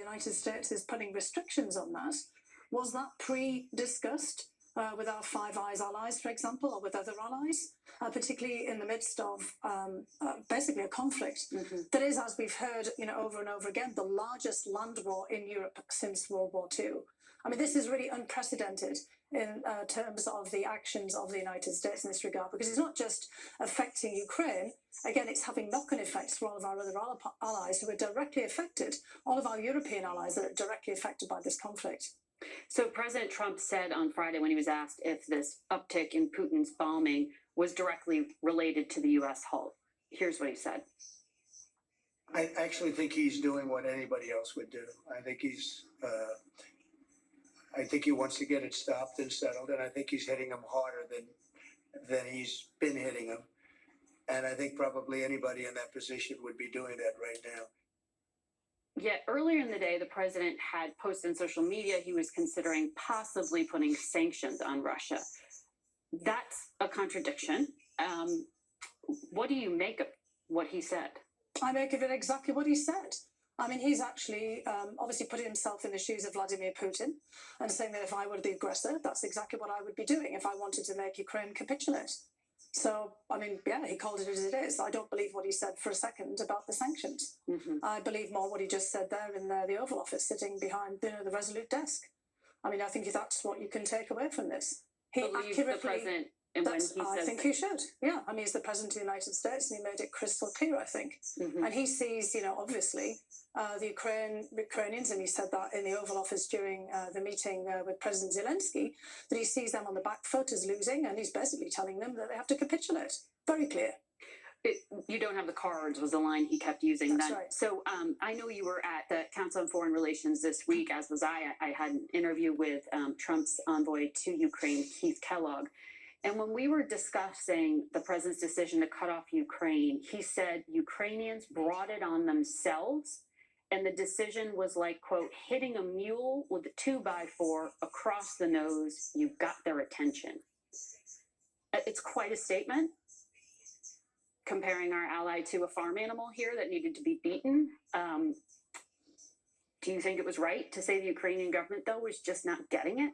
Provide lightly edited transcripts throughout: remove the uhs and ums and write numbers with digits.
United States is putting restrictions on that, was that pre-discussed with our Five Eyes allies, for example, or with other allies, particularly in the midst of basically a conflict that is, as we've heard, over and over again, the largest land war in Europe since World War II. I mean, this is really unprecedented in terms of the actions of the United States in this regard, because it's not just affecting Ukraine. Again, it's having knock-on effects for all of our other allies who are directly affected, all of our European allies that are directly affected by this conflict. So President Trump said on Friday, when he was asked if this uptick in Putin's bombing was directly related to the U.S. halt. Here's what he said. I actually think he's doing what anybody else would do. I think he wants to get it stopped and settled, and I think he's hitting them harder than he's been hitting them. And I think probably anybody in that position would be doing that right now. Yet earlier in the day, the president had posted on social media he was considering possibly putting sanctions on Russia. That's a contradiction. What do you make of what he said? I make of it exactly what he said. I mean, he's actually obviously putting himself in the shoes of Vladimir Putin and saying that if I were the aggressor, that's exactly what I would be doing if I wanted to make Ukraine capitulate. So, I mean, yeah, he called it as it is. I don't believe what he said for a second about the sanctions. I believe more what he just said there in the Oval Office, sitting behind the Resolute desk. I mean, I think that's what you can take away from this. He believes the president, and when he says I think he should. Yeah, I mean, he's the president of the United States, and he made it crystal clear, I think. And he sees, obviously, the Ukrainians, and he said that in the Oval Office during the meeting with President Zelensky, that he sees them on the back foot as losing, and he's basically telling them that they have to capitulate. Very clear. You don't have the cards was the line he kept using. That's right. So I know you were at the Council on Foreign Relations this week, as was I. I had an interview with Trump's envoy to Ukraine, Keith Kellogg. And when we were discussing the president's decision to cut off Ukraine, he said Ukrainians brought it on themselves. And the decision was like, quote, hitting a mule with a 2x4 across the nose. You got their attention. It's quite a statement, comparing our ally to a farm animal here that needed to be beaten. Do you think it was right to say the Ukrainian government, though, was just not getting it?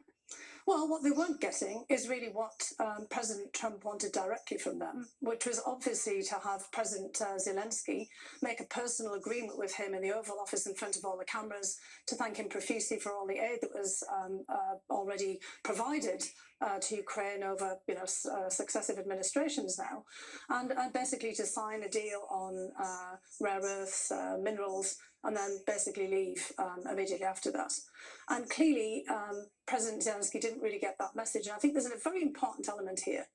Well, what they weren't getting is really what President Trump wanted directly from them, which was obviously to have President Zelensky make a personal agreement with him in the Oval Office in front of all the cameras to thank him profusely for all the aid that was already provided to Ukraine over successive administrations now, and basically to sign a deal on rare earths, minerals, and then basically leave immediately after that. And clearly, President Zelensky didn't really get that message. And I think there's a very important element here.